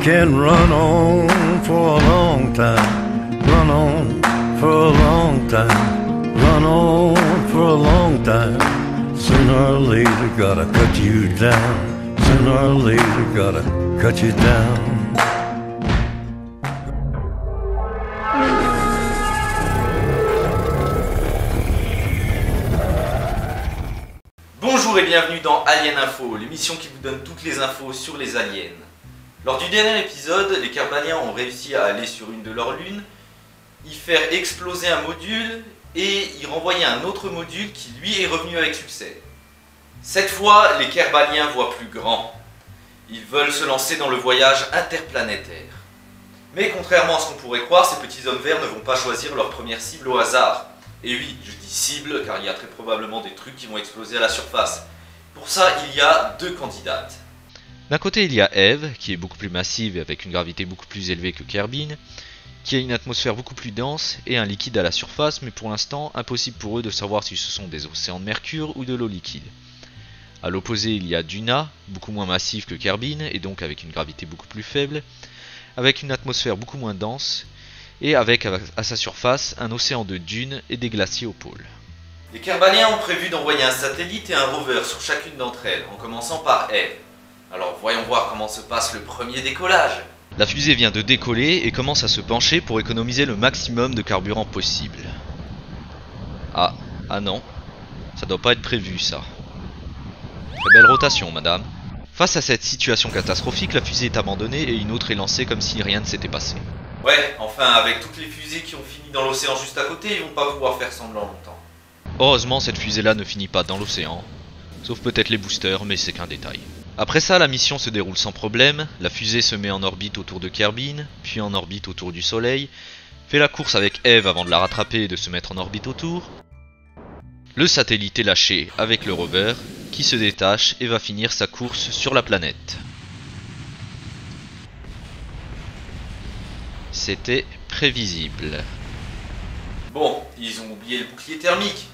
can run on for a long time, run on for a long time, run on for a long time. Sooner or later gotta cut you down, sooner or later gotta cut you down. Bonjour et bienvenue dans Alien Info, l'émission qui vous donne toutes les infos sur les aliens. Lors du dernier épisode, les Kerbaliens ont réussi à aller sur une de leurs lunes, y faire exploser un module et y renvoyer un autre module qui lui est revenu avec succès. Cette fois, les Kerbaliens voient plus grand. Ils veulent se lancer dans le voyage interplanétaire. Mais contrairement à ce qu'on pourrait croire, ces petits hommes verts ne vont pas choisir leur première cible au hasard. Et oui, je dis cible car il y a très probablement des trucs qui vont exploser à la surface. Pour ça, il y a deux candidates. D'un côté, il y a Eve, qui est beaucoup plus massive et avec une gravité beaucoup plus élevée que Kerbin, qui a une atmosphère beaucoup plus dense et un liquide à la surface, mais pour l'instant, impossible pour eux de savoir si ce sont des océans de mercure ou de l'eau liquide. A l'opposé, il y a Duna, beaucoup moins massive que Kerbin et donc avec une gravité beaucoup plus faible, avec une atmosphère beaucoup moins dense, et avec à sa surface un océan de dunes et des glaciers au pôle. Les Kerbaliens ont prévu d'envoyer un satellite et un rover sur chacune d'entre elles, en commençant par Eve. Alors voyons voir comment se passe le premier décollage. La fusée vient de décoller et commence à se pencher pour économiser le maximum de carburant possible. Ah non, ça doit pas être prévu ça. Très belle rotation, madame. Face à cette situation catastrophique, la fusée est abandonnée et une autre est lancée comme si rien ne s'était passé. Ouais, enfin avec toutes les fusées qui ont fini dans l'océan juste à côté, ils vont pas pouvoir faire semblant longtemps. Heureusement, cette fusée-là ne finit pas dans l'océan. Sauf peut-être les boosters, mais c'est qu'un détail. Après ça, la mission se déroule sans problème. La fusée se met en orbite autour de Kerbin, puis en orbite autour du Soleil, fait la course avec Eve avant de la rattraper et de se mettre en orbite autour. Le satellite est lâché avec le rover, qui se détache et va finir sa course sur la planète. C'était prévisible. Bon, ils ont oublié le bouclier thermique.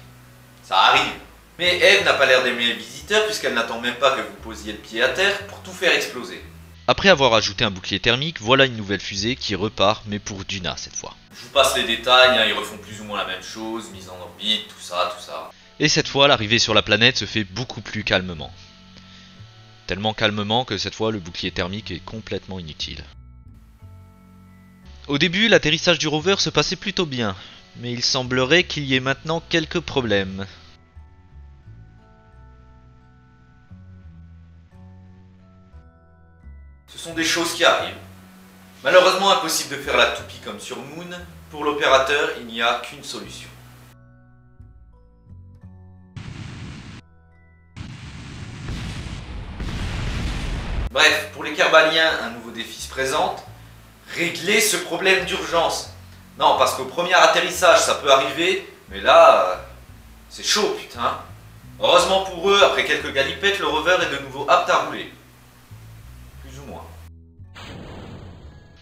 Ça arrive. Mais Eve n'a pas l'air d'aimer les visiteurs puisqu'elle n'attend même pas que vous posiez le pied à terre pour tout faire exploser. Après avoir ajouté un bouclier thermique, voilà une nouvelle fusée qui repart, mais pour Duna cette fois. Je vous passe les détails, hein, ils refont plus ou moins la même chose, mise en orbite, tout ça. Et cette fois, l'arrivée sur la planète se fait beaucoup plus calmement. Tellement calmement que cette fois, le bouclier thermique est complètement inutile. Au début, l'atterrissage du rover se passait plutôt bien, mais il semblerait qu'il y ait maintenant quelques problèmes. Ce sont des choses qui arrivent. Malheureusement, impossible de faire la toupie comme sur Moon. Pour l'opérateur, il n'y a qu'une solution. Bref, pour les Kerbaliens, un nouveau défi se présente. Régler ce problème d'urgence. Non, parce qu'au premier atterrissage, ça peut arriver, mais là, c'est chaud, putain. Heureusement pour eux, après quelques galipettes, le rover est de nouveau apte à rouler. Plus ou moins.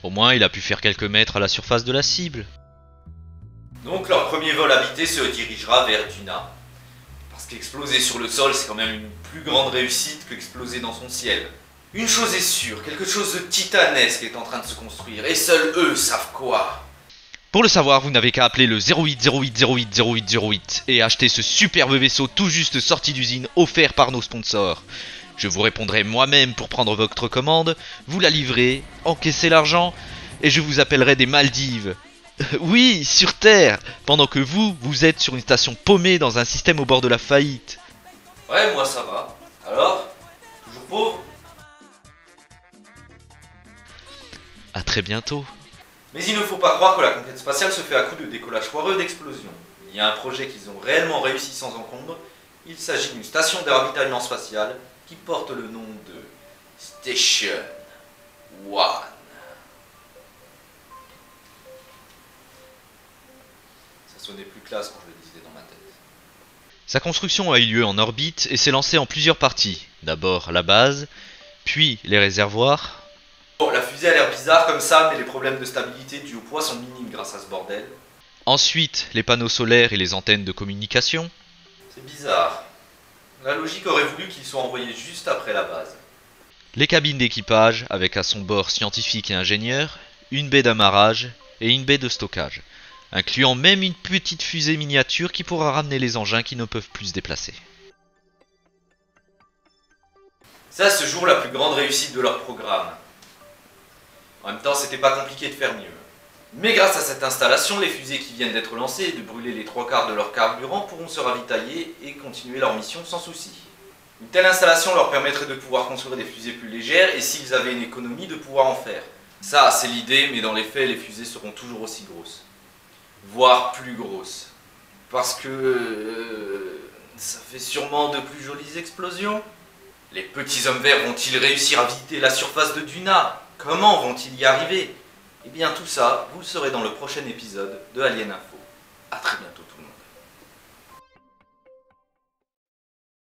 Au moins, il a pu faire quelques mètres à la surface de la cible. Donc leur premier vol habité se dirigera vers Duna. Parce qu'exploser sur le sol, c'est quand même une plus grande réussite qu'exploser dans son ciel. Une chose est sûre, quelque chose de titanesque est en train de se construire, et seuls eux savent quoi. Pour le savoir, vous n'avez qu'à appeler le 0808080808 et acheter ce superbe vaisseau tout juste sorti d'usine offert par nos sponsors. Je vous répondrai moi-même pour prendre votre commande, vous la livrez, encaissez l'argent, et je vous appellerai des Maldives. Oui, sur Terre, pendant que vous êtes sur une station paumée dans un système au bord de la faillite. Ouais, moi ça va. Alors, toujours pauvre? À très bientôt. Mais il ne faut pas croire que la conquête spatiale se fait à coup de décollage foireux d'explosion. Il y a un projet qu'ils ont réellement réussi sans encombre. Il s'agit d'une station de ravitaillement spatial qui porte le nom de Station One. Ça sonnait plus classe quand je le disais dans ma tête. Sa construction a eu lieu en orbite et s'est lancée en plusieurs parties. D'abord la base, puis les réservoirs. Bon, la fusée a l'air bizarre comme ça, mais les problèmes de stabilité dus au poids sont minimes grâce à ce bordel. Ensuite, les panneaux solaires et les antennes de communication. C'est bizarre. La logique aurait voulu qu'ils soient envoyés juste après la base. les cabines d'équipage avec à son bord scientifiques et ingénieurs, une baie d'amarrage et une baie de stockage, incluant même une petite fusée miniature qui pourra ramener les engins qui ne peuvent plus se déplacer. C'est à ce jour la plus grande réussite de leur programme. En même temps, c'était pas compliqué de faire mieux. Mais grâce à cette installation, les fusées qui viennent d'être lancées et de brûler les 3/4 de leur carburant pourront se ravitailler et continuer leur mission sans souci. Une telle installation leur permettrait de pouvoir construire des fusées plus légères et s'ils avaient une économie de pouvoir en faire. Ça, c'est l'idée, mais dans les faits, les fusées seront toujours aussi grosses. Voire plus grosses. Parce que... ça fait sûrement de plus jolies explosions. Les petits hommes verts vont-ils réussir à visiter la surface de Duna? Comment vont-ils y arriver? Eh bien tout ça, vous le saurez dans le prochain épisode de Alien Info. A très bientôt tout le monde.